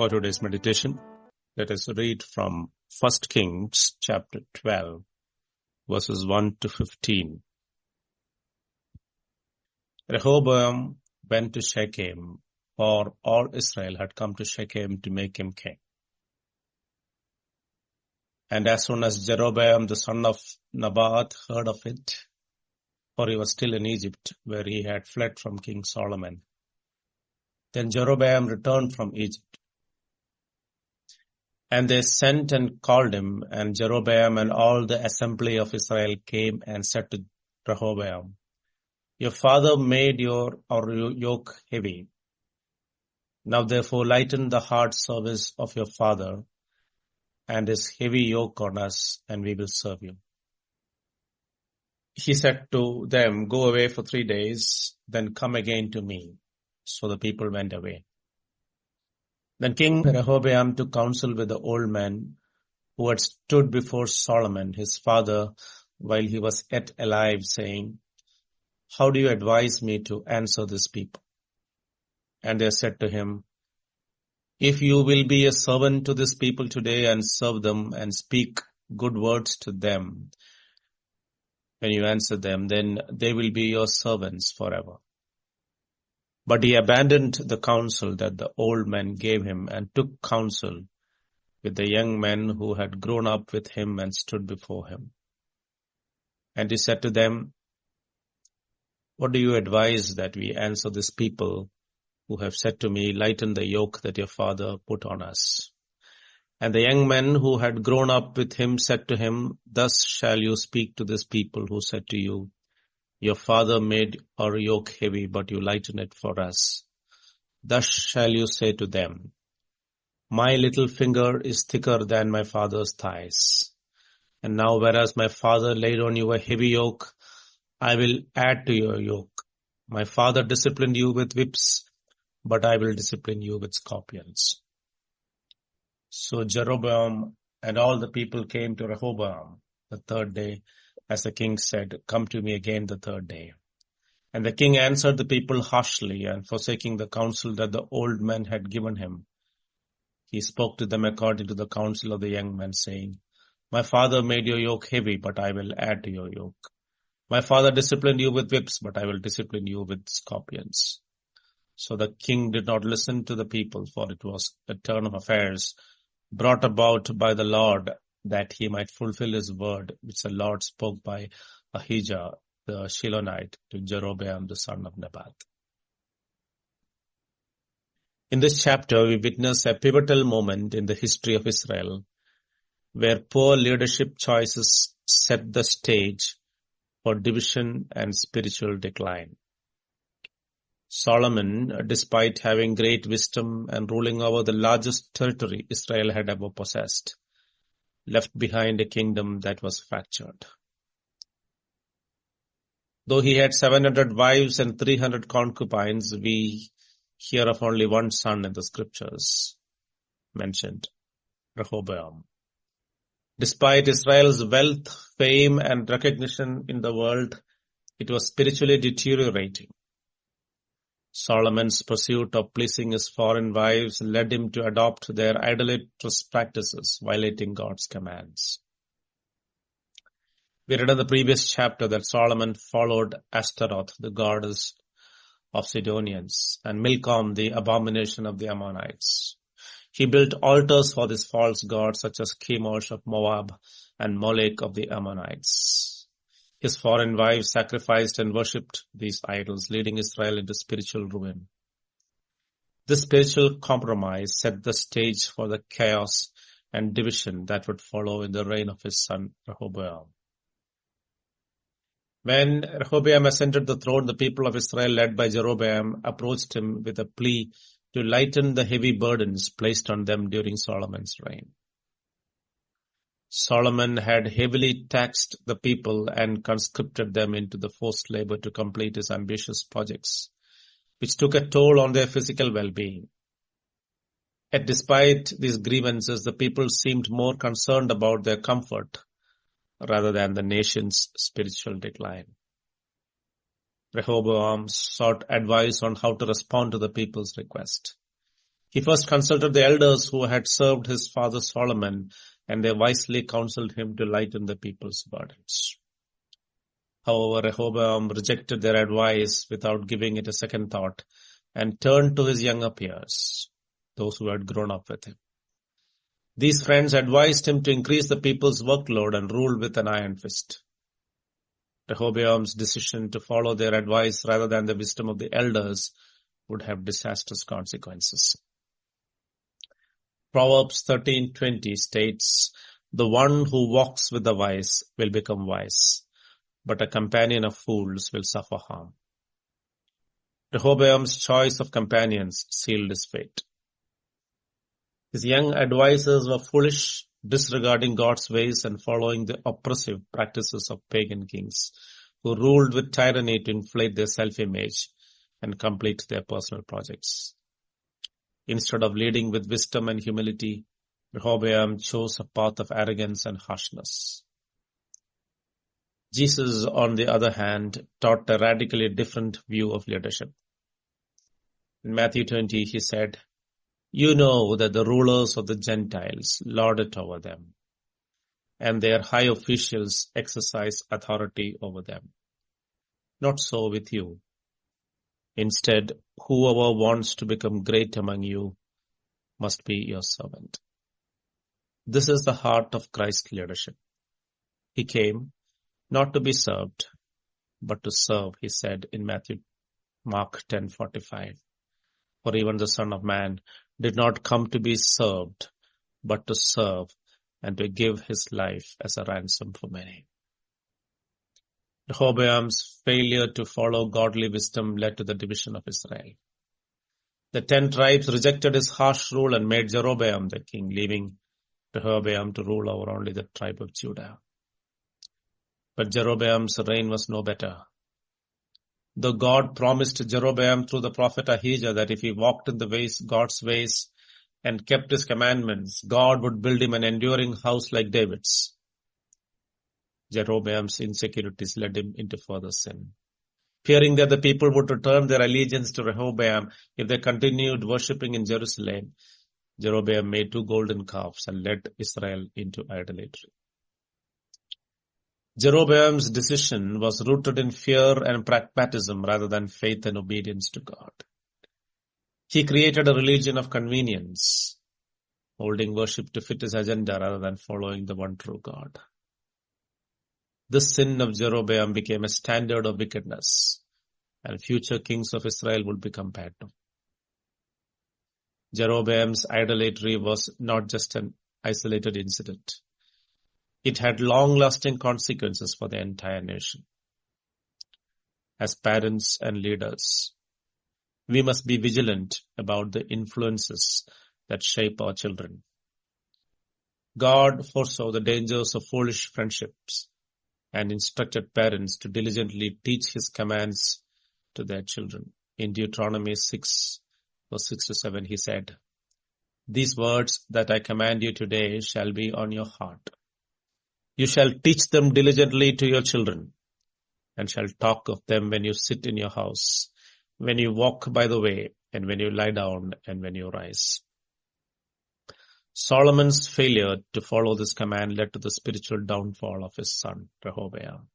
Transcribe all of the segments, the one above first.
For today's meditation, let us read from 1 Kings chapter 12, verses 1 to 15. Rehoboam went to Shechem, for all Israel had come to Shechem to make him king. And as soon as Jeroboam the son of Nebat heard of it, for he was still in Egypt, where he had fled from King Solomon, then Jeroboam returned from Egypt. And they sent and called him, and Jeroboam and all the assembly of Israel came and said to Rehoboam, "Your father made our yoke heavy. Now therefore lighten the hard service of your father and his heavy yoke on us, and we will serve you." He said to them, "Go away for 3 days, then come again to me." So the people went away. Then King Rehoboam took counsel with the old men who had stood before Solomon, his father, while he was yet alive, saying, "How do you advise me to answer this people?" And they said to him, "If you will be a servant to this people today and serve them and speak good words to them, when you answer them, then they will be your servants forever." But he abandoned the counsel that the old men gave him and took counsel with the young men who had grown up with him and stood before him. And he said to them, "What do you advise that we answer this people who have said to me, 'Lighten the yoke that your father put on us'?" And the young men who had grown up with him said to him, "Thus shall you speak to this people who said to you, 'Your father made our yoke heavy, but you lighten it for us.' Thus shall you say to them, 'My little finger is thicker than my father's thighs. And now whereas my father laid on you a heavy yoke, I will add to your yoke. My father disciplined you with whips, but I will discipline you with scorpions." So Jeroboam and all the people came to Rehoboam the 3rd day, as the king said, "Come to me again the 3rd day." And the king answered the people harshly, and forsaking the counsel that the old men had given him, he spoke to them according to the counsel of the young men, saying, "My father made your yoke heavy, but I will add to your yoke. My father disciplined you with whips, but I will discipline you with scorpions." So the king did not listen to the people, for it was a turn of affairs brought about by the Lord, that he might fulfill his word, which the Lord spoke by Ahijah the Shilonite to Jeroboam the son of Nebat. In this chapter, we witness a pivotal moment in the history of Israel, where poor leadership choices set the stage for division and spiritual decline. Solomon, despite having great wisdom and ruling over the largest territory Israel had ever possessed, left behind a kingdom that was fractured. Though he had 700 wives and 300 concubines, we hear of only one son in the scriptures mentioned, Rehoboam. Despite Israel's wealth, fame, and recognition in the world, it was spiritually deteriorating. Solomon's pursuit of pleasing his foreign wives led him to adopt their idolatrous practices, violating God's commands. We read in the previous chapter that Solomon followed Ashtaroth, the goddess of Sidonians, and Milcom, the abomination of the Ammonites. He built altars for these false gods, such as Chemosh of Moab and Molech of the Ammonites. His foreign wives sacrificed and worshipped these idols, leading Israel into spiritual ruin. This spiritual compromise set the stage for the chaos and division that would follow in the reign of his son Rehoboam. When Rehoboam ascended the throne, the people of Israel, led by Jeroboam, approached him with a plea to lighten the heavy burdens placed on them during Solomon's reign. Solomon had heavily taxed the people and conscripted them into the forced labor to complete his ambitious projects, which took a toll on their physical well-being. Yet despite these grievances, the people seemed more concerned about their comfort rather than the nation's spiritual decline. Rehoboam sought advice on how to respond to the people's request. He first consulted the elders who had served his father Solomon, and they wisely counseled him to lighten the people's burdens. However, Rehoboam rejected their advice without giving it a second thought and turned to his younger peers, those who had grown up with him. These friends advised him to increase the people's workload and rule with an iron fist. Rehoboam's decision to follow their advice rather than the wisdom of the elders would have disastrous consequences. Proverbs 13:20 states, "The one who walks with the wise will become wise, but a companion of fools will suffer harm." Rehoboam's choice of companions sealed his fate. His young advisors were foolish, disregarding God's ways and following the oppressive practices of pagan kings who ruled with tyranny to inflate their self-image and complete their personal projects. Instead of leading with wisdom and humility, Rehoboam chose a path of arrogance and harshness. Jesus, on the other hand, taught a radically different view of leadership. In Matthew 20, he said, "You know that the rulers of the Gentiles lord it over them, and their high officials exercise authority over them. Not so with you. Instead, whoever wants to become great among you must be your servant." This is the heart of Christ's leadership. He came not to be served, but to serve, he said in Mark 10:45. For even the Son of Man did not come to be served, but to serve and to give his life as a ransom for many. Rehoboam's failure to follow godly wisdom led to the division of Israel. The 10 tribes rejected his harsh rule and made Jeroboam the king, leaving Rehoboam to rule over only the tribe of Judah. But Jeroboam's reign was no better. Though God promised Jeroboam through the prophet Ahijah that if he walked in the ways, God's ways, and kept his commandments, God would build him an enduring house like David's, Jeroboam's insecurities led him into further sin. Fearing that the people would return their allegiance to Rehoboam if they continued worshipping in Jerusalem, Jeroboam made 2 golden calves and led Israel into idolatry. Jeroboam's decision was rooted in fear and pragmatism rather than faith and obedience to God. He created a religion of convenience, holding worship to fit his agenda rather than following the one true God. This sin of Jeroboam became a standard of wickedness, and future kings of Israel would be compared to. Jeroboam's idolatry was not just an isolated incident. It had long-lasting consequences for the entire nation. As parents and leaders, we must be vigilant about the influences that shape our children. God foresaw the dangers of foolish friendships and instructed parents to diligently teach his commands to their children. In Deuteronomy 6, verse 6-7, he said, "These words that I command you today shall be on your heart. You shall teach them diligently to your children, and shall talk of them when you sit in your house, when you walk by the way, and when you lie down, and when you rise." Solomon's failure to follow this command led to the spiritual downfall of his son, Rehoboam.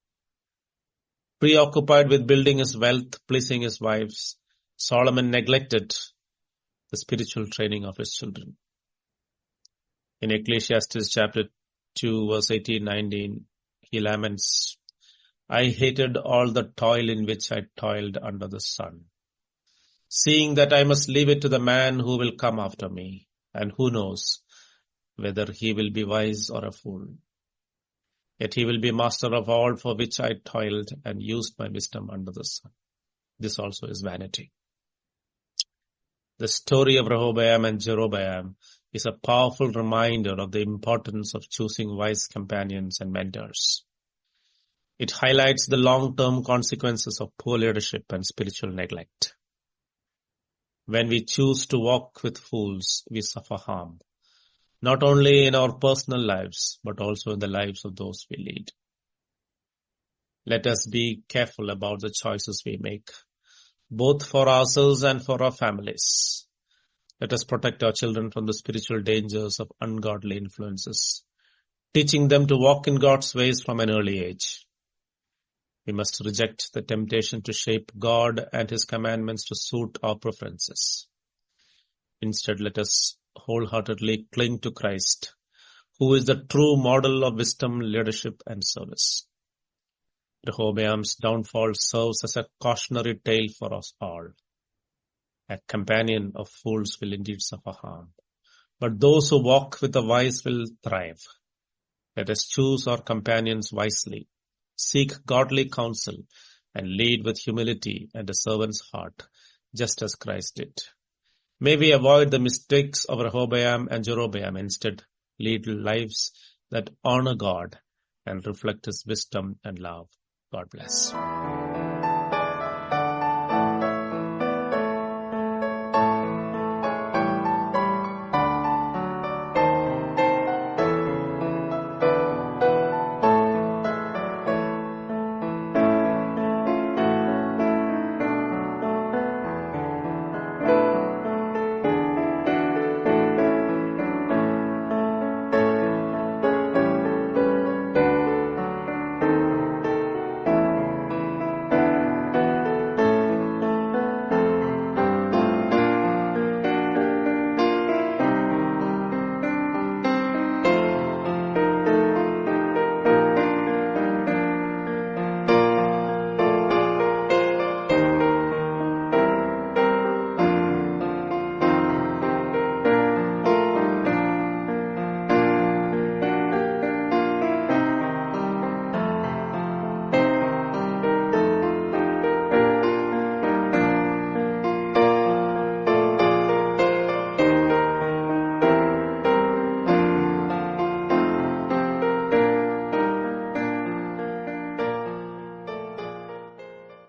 Preoccupied with building his wealth, pleasing his wives, Solomon neglected the spiritual training of his children. In Ecclesiastes chapter 2, verse 18-19, he laments, "I hated all the toil in which I toiled under the sun, seeing that I must leave it to the man who will come after me, and who knows whether he will be wise or a fool. Yet he will be master of all for which I toiled and used my wisdom under the sun. This also is vanity." The story of Rehoboam and Jeroboam is a powerful reminder of the importance of choosing wise companions and mentors. It highlights the long-term consequences of poor leadership and spiritual neglect. When we choose to walk with fools, we suffer harm, not only in our personal lives, but also in the lives of those we lead. Let us be careful about the choices we make, both for ourselves and for our families. Let us protect our children from the spiritual dangers of ungodly influences, teaching them to walk in God's ways from an early age. We must reject the temptation to shape God and His commandments to suit our preferences. Instead, let us wholeheartedly cling to Christ, who is the true model of wisdom, leadership, and service. Rehoboam's downfall serves as a cautionary tale for us all. A companion of fools will indeed suffer harm, but those who walk with the wise will thrive. Let us choose our companions wisely, seek godly counsel, and lead with humility and a servant's heart, just as Christ did. May we avoid the mistakes of Rehoboam and Jeroboam, instead lead lives that honor God and reflect His wisdom and love. God bless.